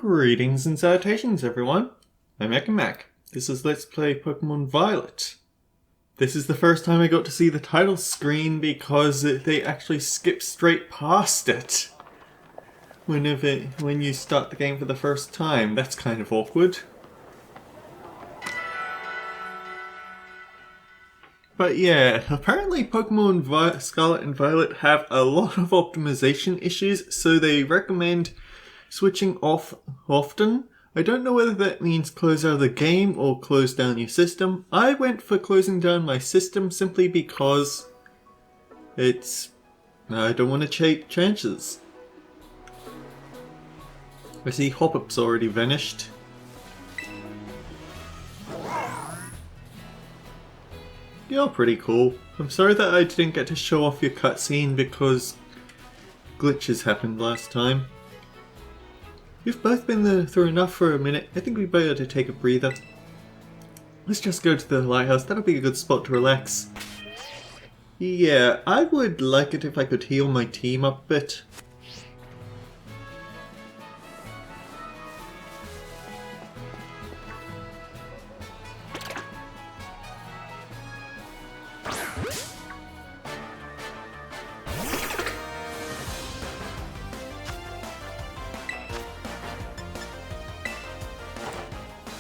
Greetings and salutations, everyone. I'm Ekamac. This is Let's Play Pokemon Violet. This is the first time I got to see the title screen because they actually skip straight past it. When you start the game for the first time, that's kind of awkward. But yeah, apparently Pokemon Scarlet and Violet have a lot of optimization issues, so they recommend switching off often. I don't know whether that means close out of the game or close down your system. I went for closing down my system simply because I don't want to take chances. I see Hoppup's already vanished. You're pretty cool. I'm sorry that I didn't get to show off your cutscene because glitches happened last time. You've both been through enough for a minute. I think we better take a breather. Let's just go to the lighthouse. That'll be a good spot to relax. Yeah, I would like it if I could heal my team up a bit.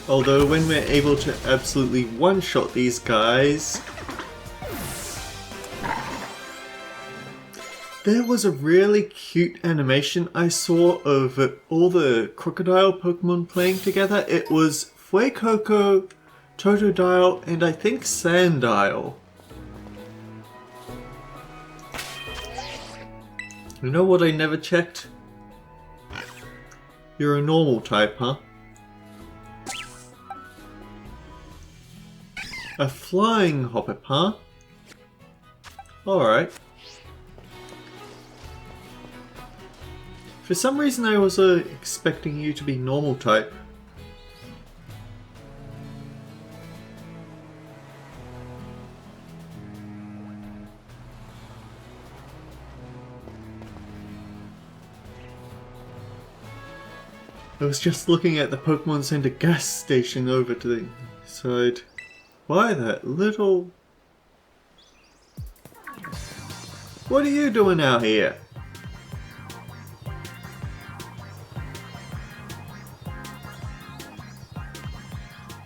Although when we're able to absolutely one-shot these guys... There was a really cute animation I saw of all the crocodile Pokemon playing together. It was Fuecoco, Totodile, and I think Sandile. You know what I never checked? You're a normal type, huh? A flying Hoppup, huh? Alright. For some reason I was expecting you to be normal type. I was just looking at the Pokemon Center gas station over to the side. Why that little... What are you doing out here?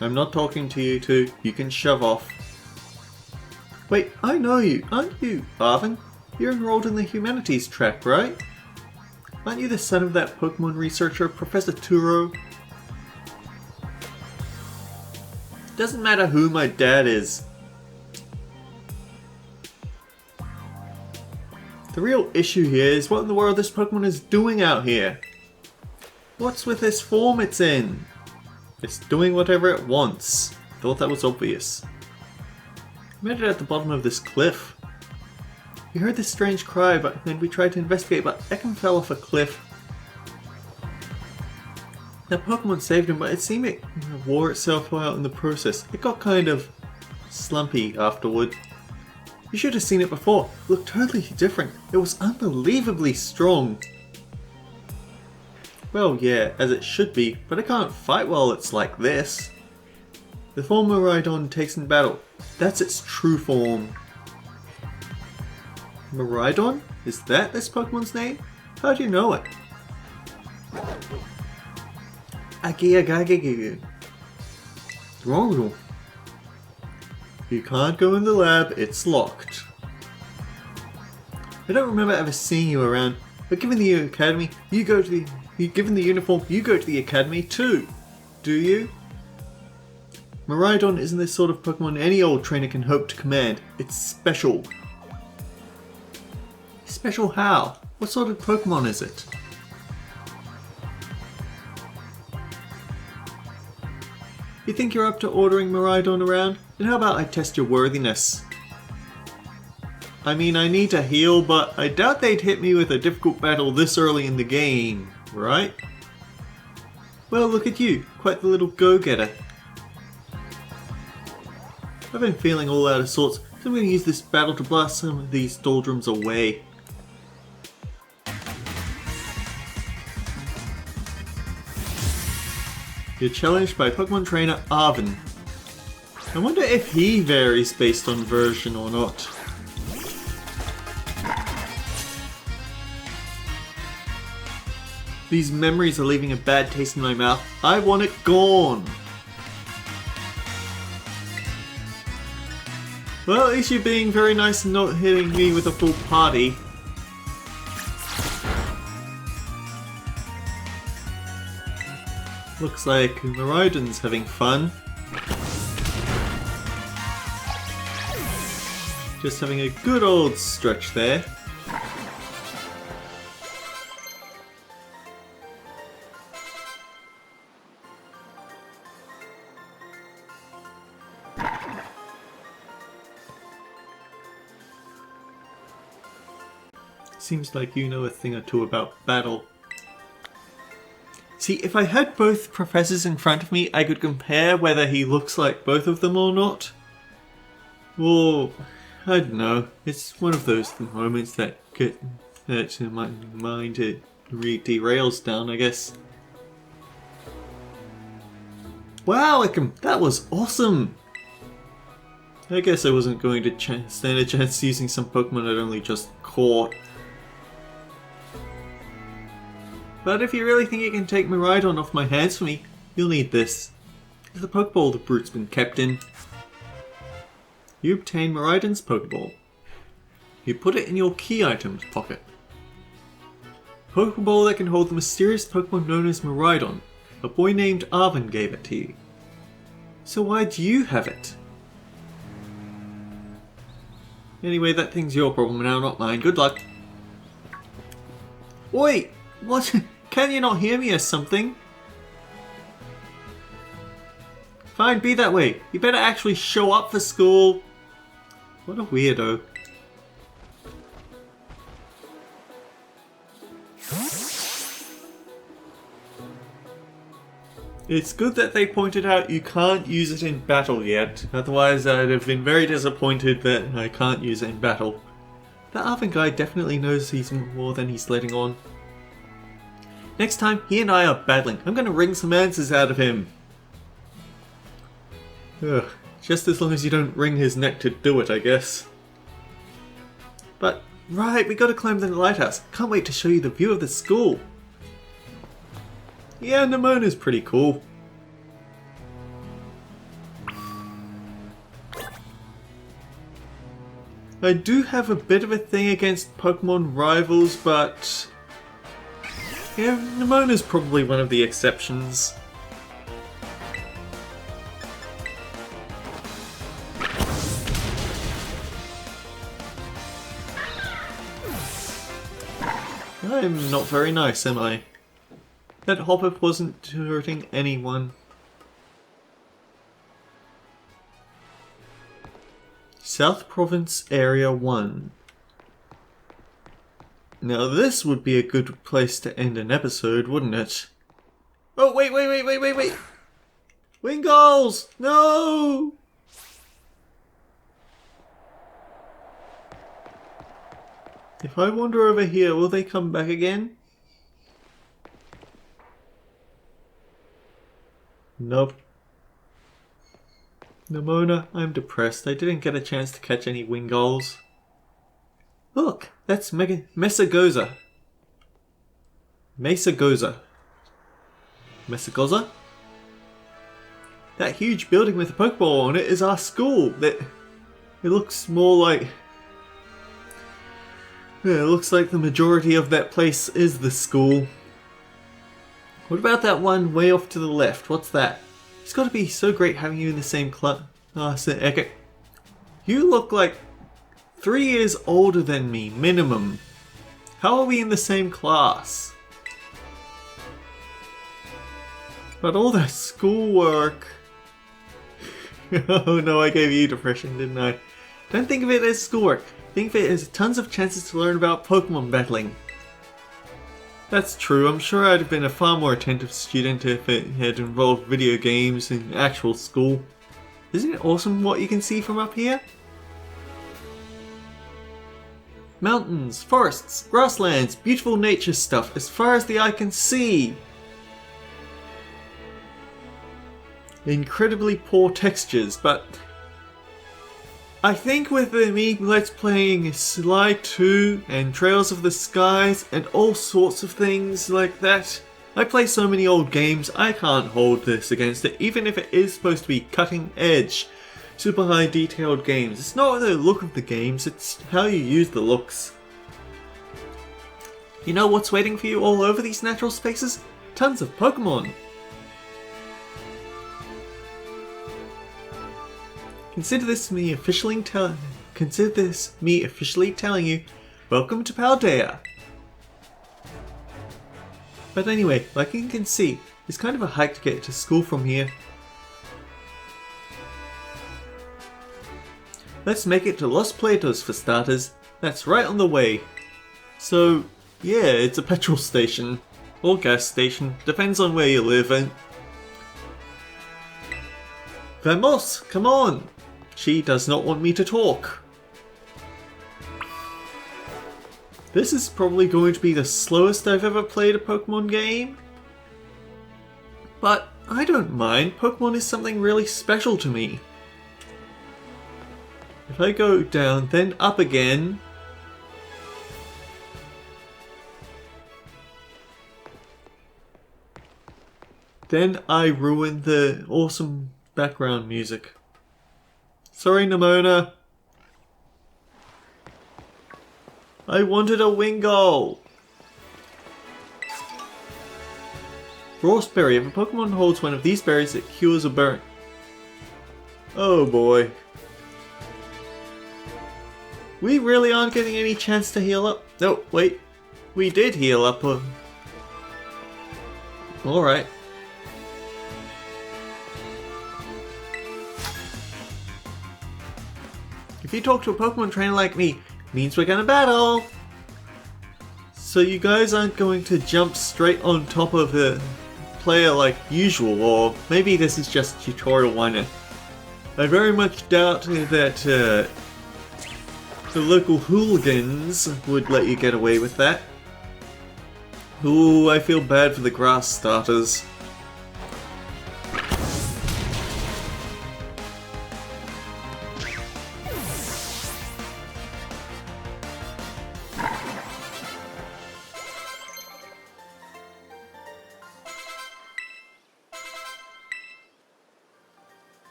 I'm not talking to you two. You can shove off. Wait, I know you. Aren't you, Arvin? You're enrolled in the humanities track, right? Aren't you the son of that Pokemon researcher, Professor Turo? Doesn't matter who my dad is. The real issue here is what in the world this Pokemon is doing out here. What's with this form it's in? It's doing whatever it wants. Thought that was obvious. We met it at the bottom of this cliff. We heard this strange cry, but then we tried to investigate, but Ekam fell off a cliff. That Pokemon saved him, but it seemed it wore itself out in the process. It got kind of slumpy afterward. You should have seen it before. It looked totally different. It was unbelievably strong. Well, yeah, as it should be, but it can't fight while it's like this. The form Miraidon takes in battle. That's its true form. Miraidon? Is that this Pokemon's name? How do you know it? Wrong. You can't go in the lab, it's locked. I don't remember ever seeing you around, but given the academy, given the uniform, you go to the academy too, do you? Miraidon isn't this sort of Pokemon any old trainer can hope to command. It's special. Special how? What sort of Pokemon is it? You think you're up to ordering Miraidon around? Then how about I test your worthiness? I mean, I need to heal, but I doubt they'd hit me with a difficult battle this early in the game, right? Well, look at you, quite the little go-getter. I've been feeling all out of sorts, so I'm going to use this battle to blast some of these doldrums away. You're challenged by Pokemon trainer Arven. I wonder if he varies based on version or not. These memories are leaving a bad taste in my mouth. I want it gone! Well, at least you're being very nice and not hitting me with a full party. Looks like Miraidon's having fun. Just having a good old stretch there. Seems like you know a thing or two about battle. See, if I had both professors in front of me, I could compare whether he looks like both of them or not. Or, I don't know, it's one of those moments that get in my mind, it derails down, I guess. Wow, that was awesome! I guess I wasn't going to stand a chance using some Pokemon I'd only just caught. But if you really think you can take Miraidon off my hands for me, you'll need this. It's the Pokeball the brute's been kept in. You obtain Miraidon's Pokeball. You put it in your key items pocket. Pokeball that can hold the mysterious Pokemon known as Miraidon. A boy named Arven gave it to you. So why do you have it? Anyway, that thing's your problem now, not mine. Good luck. Wait! What? Can you not hear me or something? Fine, be that way. You better actually show up for school. What a weirdo. It's good that they pointed out you can't use it in battle yet. Otherwise I'd have been very disappointed that I can't use it in battle. That Arven guy definitely knows he's more than he's letting on. Next time, he and I are battling. I'm going to wring some answers out of him. Ugh, just as long as you don't wring his neck to do it, I guess. But, right, we got to climb the lighthouse. Can't wait to show you the view of the school. Yeah, Nemona's pretty cool. I do have a bit of a thing against Pokemon rivals, but yeah, Nemona's probably one of the exceptions. I'm not very nice, am I? That Hoppip wasn't hurting anyone. South Province Area 1. Now this would be a good place to end an episode, wouldn't it? Oh, wait! Wingulls! No! If I wander over here, will they come back again? Nope. Nemona, I'm depressed. I didn't get a chance to catch any Wingulls. Look, that's Mesagoza. Mesagoza. That huge building with a Pokeball on it is our school. It looks more like... Yeah, it looks like the majority of that place is the school. What about that one way off to the left? What's that? It's got to be so great having you in the same class. Okay. You look like 3 years older than me, minimum. How are we in the same class? But all that schoolwork... Oh no, I gave you depression, didn't I? Don't think of it as schoolwork. Think of it as tons of chances to learn about Pokemon battling. That's true, I'm sure I'd have been a far more attentive student if it had involved video games in actual school. Isn't it awesome what you can see from up here? Mountains, forests, grasslands, beautiful nature stuff as far as the eye can see. incredibly poor textures, but I think with me let's playing Sly 2 and Trails of the Skies and all sorts of things like that, I play so many old games, I can't hold this against it, even if it is supposed to be cutting edge, super high detailed games. It's not the look of the games, it's how you use the looks. You know what's waiting for you all over these natural spaces? Tons of Pokemon! Consider this me officially telling you, welcome to Paldea. But anyway, like you can see, it's kind of a hike to get to school from here. Let's make it to Los Platos for starters. That's right on the way. So, yeah, it's a petrol station. Or gas station, depends on where you live and... Vamos, come on! She does not want me to talk. This is probably going to be the slowest I've ever played a Pokemon game. But I don't mind, Pokemon is something really special to me. If I go down, then up again... then I ruin the awesome background music. Sorry, Nemona. I wanted a Wingull! Rawsberry. If a Pokemon holds one of these berries, it cures a burn. Oh boy. We really aren't getting any chance to heal up. No, wait. We did heal up. Alright. If you talk to a Pokemon trainer like me, it means we're gonna battle! So you guys aren't going to jump straight on top of the player like usual, or maybe this is just tutorial 1. I very much doubt that the local hooligans would let you get away with that. Ooh, I feel bad for the grass starters.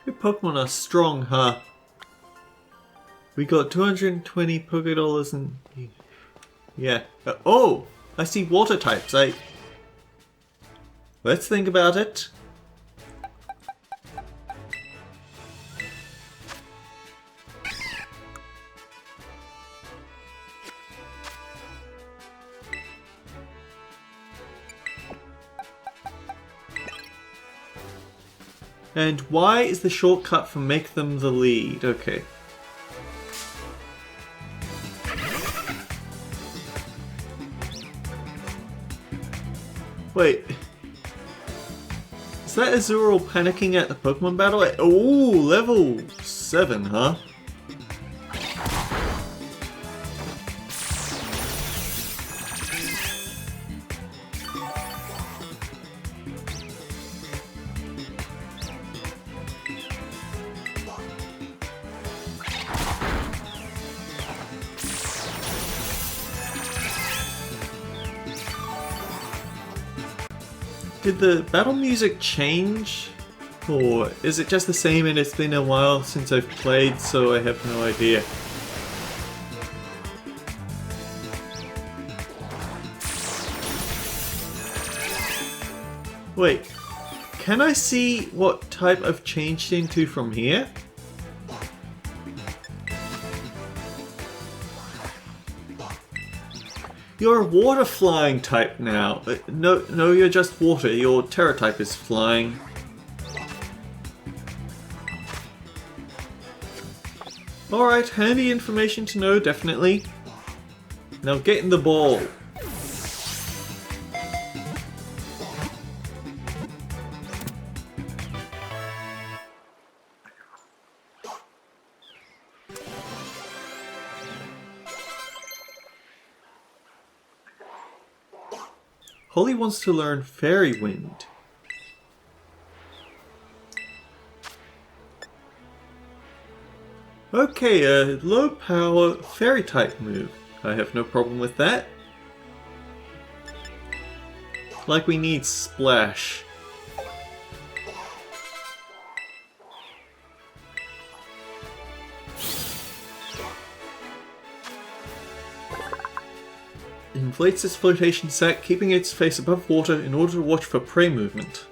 Your Pokemon are strong, huh? We got 220 Pokédollars and... yeah. Oh! I see water types. Let's think about it. And why is the shortcut for make them the lead? Okay. Wait. Is that Azurill panicking at the Pokemon battle? Oh, level 7, huh? Did the battle music change? Or is it just the same and it's been a while since I've played, so I have no idea? Wait, can I see what type I've changed into from here? You're a water flying type now. No, you're just water. Your Terra type is flying. Alright, handy information to know, definitely. Now get in the ball. Holly wants to learn Fairy Wind. Okay, a low power fairy type move. I have no problem with that. Like we need Splash. Inflates its flotation sac, keeping its face above water in order to watch for prey movement.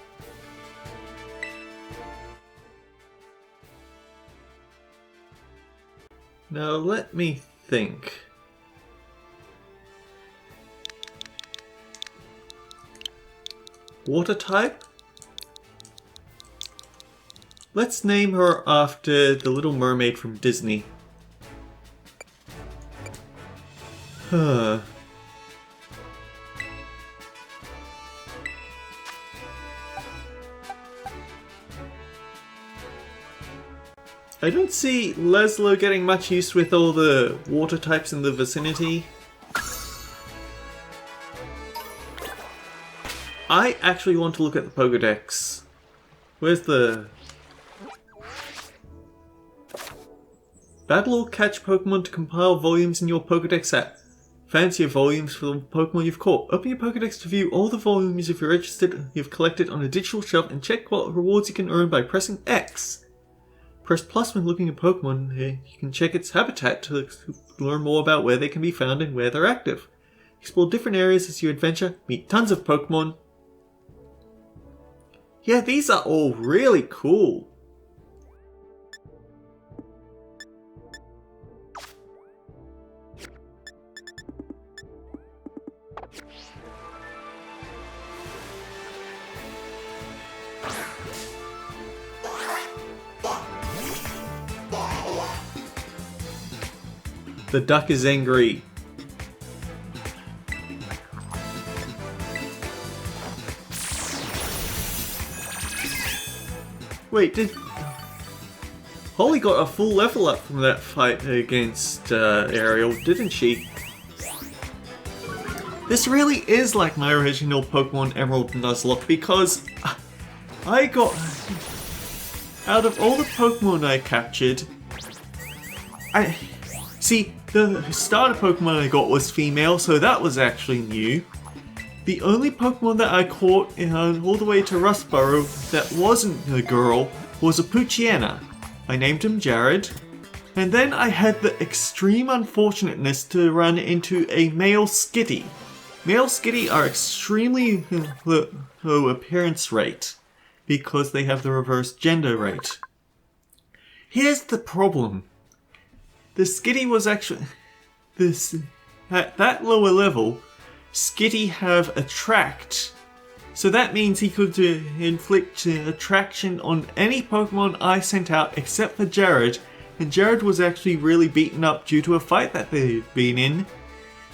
Now let me think. Water type? Let's name her after the Little Mermaid from Disney. Huh. I don't see Leslo getting much use with all the water types in the vicinity. I actually want to look at the Pokédex. Where's the... Battle or catch Pokemon to compile volumes in your Pokédex app. Fancy volumes for the Pokemon you've caught. Open your Pokédex to view all the volumes if you're interested you've collected on a digital shelf and check what rewards you can earn by pressing X. Press plus when looking at Pokemon. You can check its habitat to learn more about where they can be found and where they're active. Explore different areas as you adventure, meet tons of Pokemon. Yeah, these are all really cool. The duck is angry. Wait, did... Holly got a full level up from that fight against Ariel, didn't she? This really is like my original Pokemon Emerald Nuzlocke because I got... Out of all the Pokemon I captured, See, the starter Pokemon I got was female, so that was actually new. The only Pokemon that I caught all the way to Rustboro that wasn't a girl was a Poochyena. I named him Jared. And then I had the extreme unfortunateness to run into a male Skitty. Male Skitty are extremely low appearance rate because they have the reverse gender rate. Here's the problem. The Skitty was actually... At that lower level, Skitty have Attract. So that means he could inflict attraction on any Pokemon I sent out except for Jared. And Jared was actually really beaten up due to a fight that they'd been in.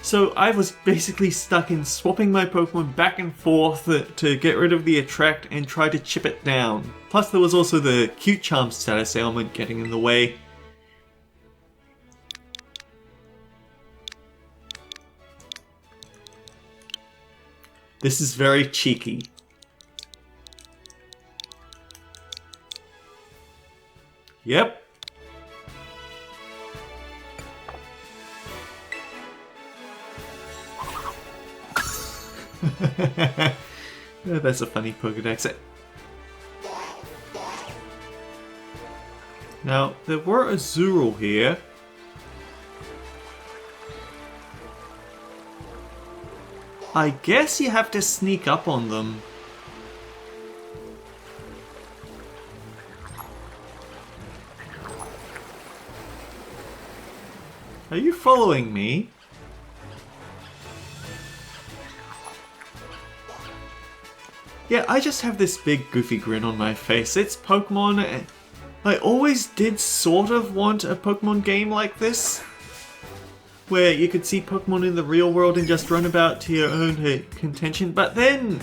So I was basically stuck in swapping my Pokemon back and forth to get rid of the Attract and try to chip it down. Plus there was also the Cute Charm status ailment getting in the way. This is very cheeky. Yep. That's a funny Pokédex. Now, there were Azurill here. I guess you have to sneak up on them. Are you following me? Yeah, I just have this big goofy grin on my face. It's Pokemon. I always did sort of want a Pokemon game like this, where you could see Pokemon in the real world and just run about to your own contention, but then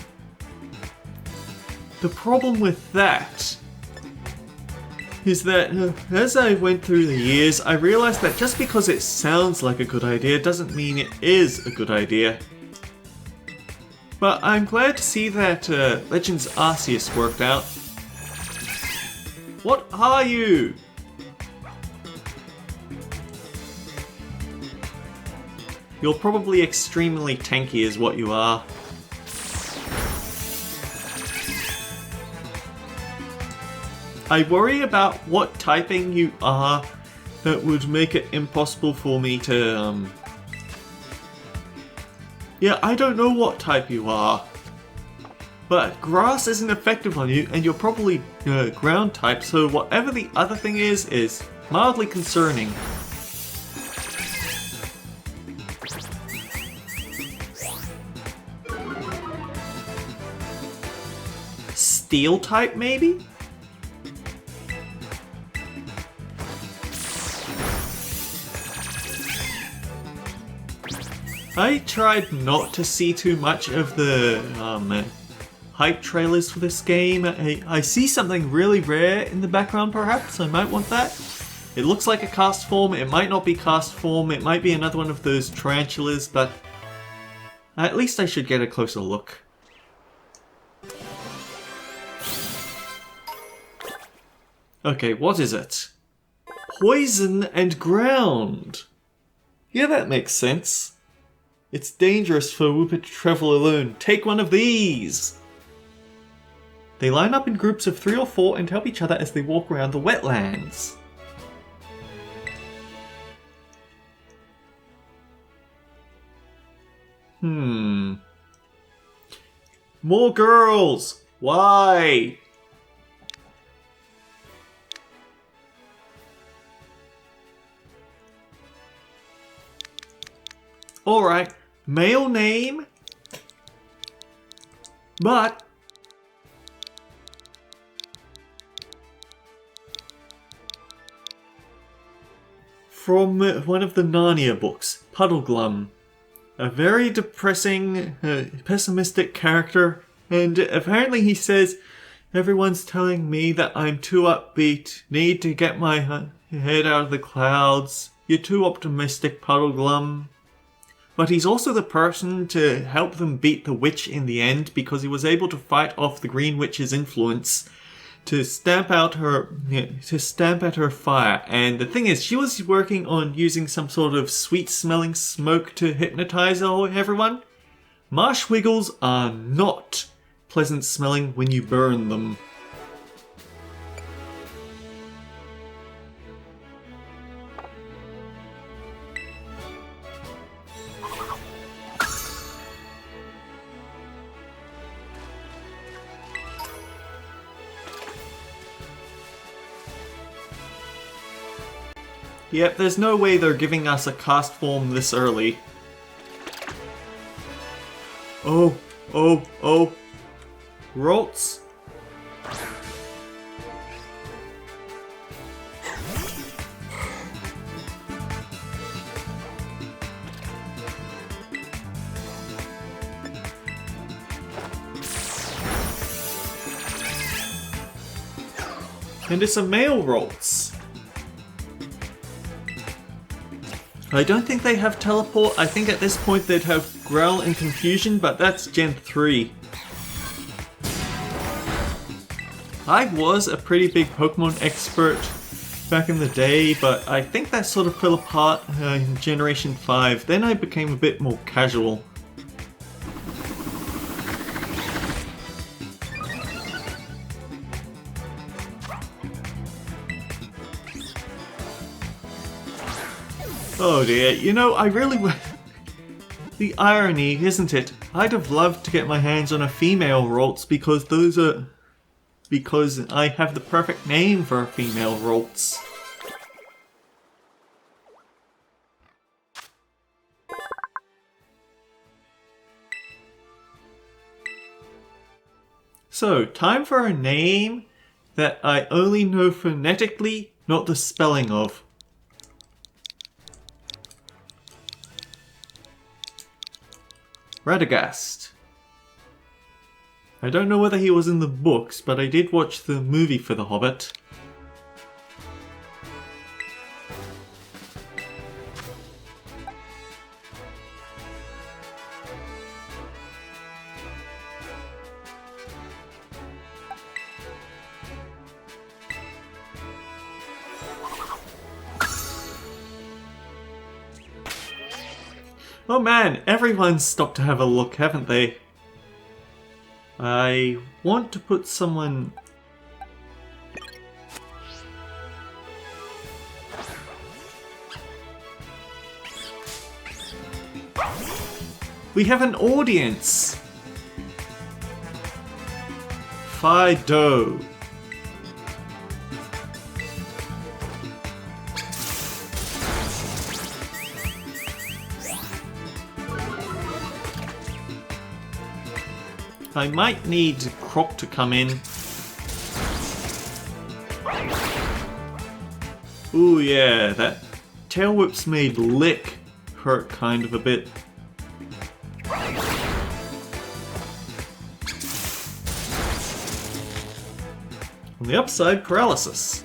the problem with that is that as I went through the years, I realized that just because it sounds like a good idea doesn't mean it is a good idea. But I'm glad to see that Legends Arceus worked out. What are you? You're probably extremely tanky is what you are. I worry about what typing you are that would make it impossible for me to, Yeah, I don't know what type you are. But grass isn't effective on you, and you're probably ground type, so whatever the other thing is mildly concerning. Steel type, maybe? I tried not to see too much of the hype trailers for this game. I see something really rare in the background perhaps, I might want that. It looks like a cast form, it might not be cast form, it might be another one of those tarantulas, but at least I should get a closer look. Okay, what is it? Poison and ground! Yeah, that makes sense. It's dangerous for Wooper to travel alone. Take one of these! They line up in groups of 3 or 4 and help each other as they walk around the wetlands. More girls! Why? Alright, male name, but from one of the Narnia books, Puddleglum. A very depressing, pessimistic character, and apparently he says, everyone's telling me that I'm too upbeat, need to get my head out of the clouds, you're too optimistic, Puddleglum. But he's also the person to help them beat the witch in the end because he was able to fight off the Green Witch's influence to stamp out her fire. And the thing is, she was working on using some sort of sweet-smelling smoke to hypnotize everyone. Marsh wiggles are not pleasant-smelling when you burn them. Yep, there's no way they're giving us a cast form this early. Oh. Ralts? And it's a male Ralts. I don't think they have teleport. I think at this point they'd have Growl and Confusion, but that's Gen 3. I was a pretty big Pokemon expert back in the day, but I think that sort of fell apart in Generation 5. Then I became a bit more casual. Oh dear, you know, I really would. The irony, isn't it? I'd have loved to get my hands on a female Ralts because I have the perfect name for a female Ralts. So, time for a name that I only know phonetically, not the spelling of. Radagast. I don't know whether he was in the books, but I did watch the movie for The Hobbit. Oh man, everyone's stopped to have a look, haven't they? I want to put someone... We have an audience! Fido. I might need Croc to come in. Ooh yeah, that Tail Whip's made Lick hurt kind of a bit. On the upside, Paralysis.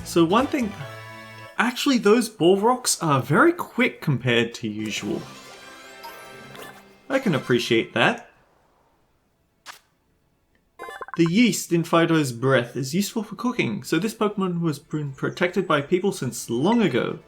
So one thing, actually those Balrogs are very quick compared to usual. I can appreciate that. The yeast in Fido's breath is useful for cooking, so this Pokemon was been protected by people since long ago.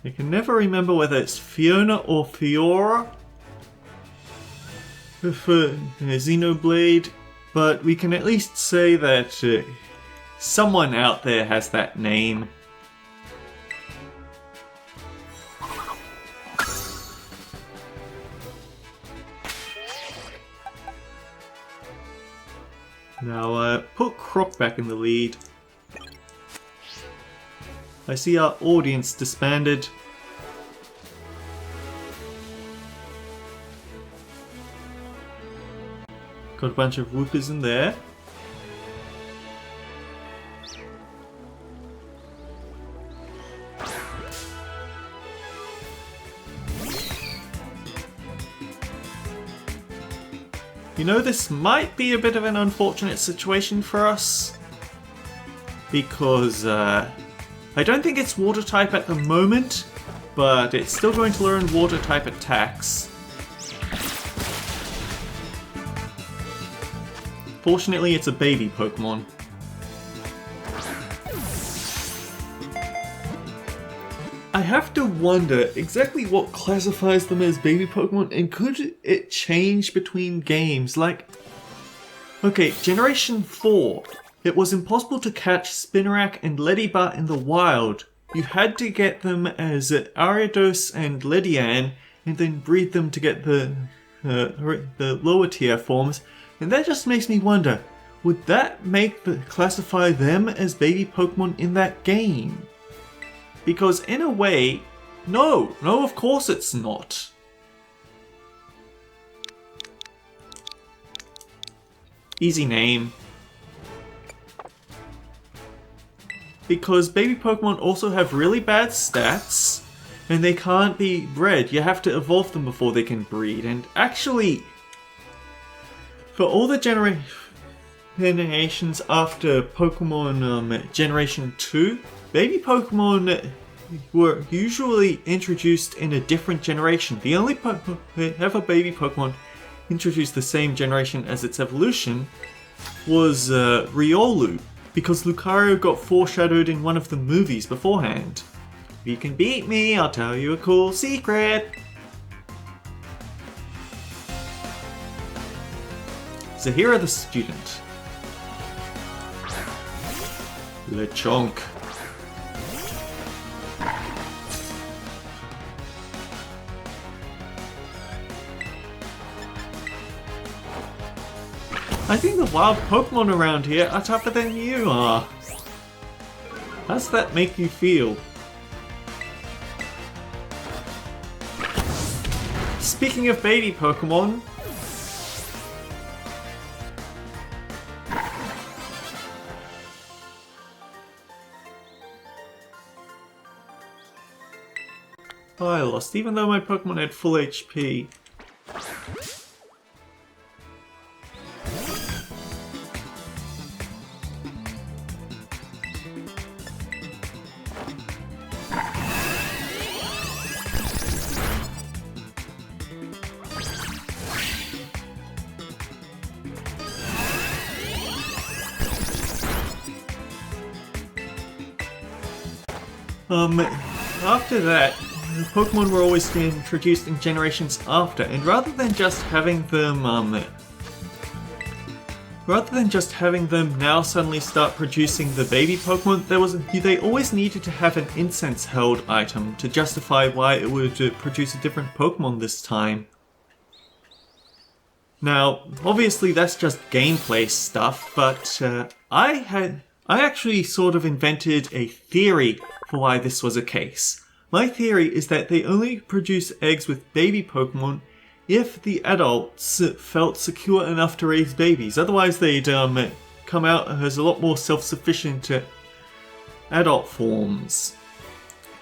I can never remember whether it's Fiona or Fiora for Xenoblade, but we can at least say that someone out there has that name. Now put Croc back in the lead. I see our audience disbanded. Got a bunch of whoopers in there. You know, this might be a bit of an unfortunate situation for us, because I don't think it's water type at the moment, but it's still going to learn water type attacks. Fortunately, it's a baby Pokemon. I have to wonder exactly what classifies them as baby Pokemon, and could it change between games? Like, okay, Generation 4. It was impossible to catch Spinarak and Ledybut in the wild. You had to get them as Ariados and Ledian, and then breed them to get the lower tier forms. And that just makes me wonder, would that classify them as baby Pokemon in that game? Because in a way, no, of course it's not. Easy name. Because baby Pokemon also have really bad stats, and they can't be bred. You have to evolve them before they can breed. And actually, for all the generations after Pokemon Generation 2, baby Pokemon were usually introduced in a different generation. The only ever baby Pokemon introduced the same generation as its evolution was Riolu, because Lucario got foreshadowed in one of the movies beforehand. If you can beat me, I'll tell you a cool secret! Zahira the student. Lechonk. I think the wild Pokemon around here are tougher than you are. How's that make you feel? Speaking of baby Pokemon, oh, I lost even though my Pokemon had full HP. After that, Pokemon were always introduced in generations after, and rather than just having them now suddenly start producing the baby Pokemon, they always needed to have an incense held item to justify why it would produce a different Pokemon this time. Now, obviously that's just gameplay stuff, but I actually sort of invented a theory for why this was a case. My theory is that they only produce eggs with baby Pokemon if the adults felt secure enough to raise babies. Otherwise they'd come out as a lot more self-sufficient adult forms.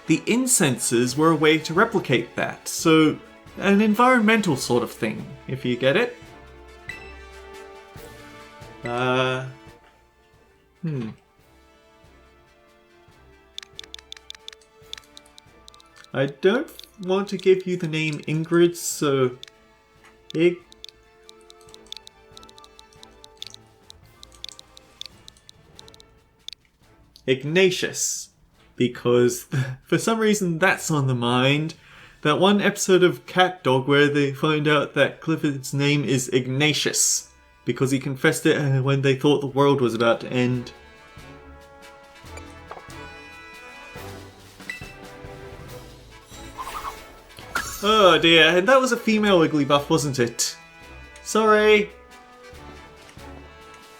The incenses were a way to replicate that, so an environmental sort of thing, if you get it. I don't want to give you the name Ingrid, so Ignatius, because for some reason that's on the mind. That one episode of Cat Dog where they find out that Clifford's name is Ignatius because he confessed it when they thought the world was about to end. Oh dear, and that was a female Wigglybuff, wasn't it? Sorry.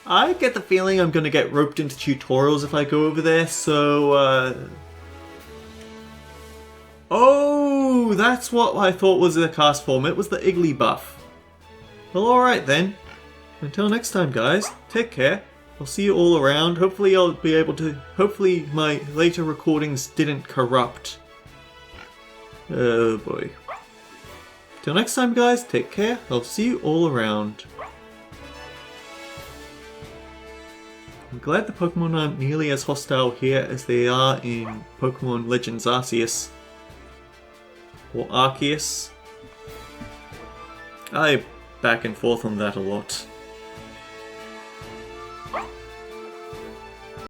I get the feeling I'm gonna get roped into tutorials if I go over there, so Oh, that's what I thought was the cast form. It was the Igglybuff. Well, alright then. Until next time, guys, take care. I'll see you all around. Hopefully I'll be able to... Hopefully my later recordings didn't corrupt. Oh boy. Till next time, guys, take care. I'll see you all around. I'm glad the Pokemon aren't nearly as hostile here as they are in Pokemon Legends Arceus. Or Arceus. I back and forth on that a lot.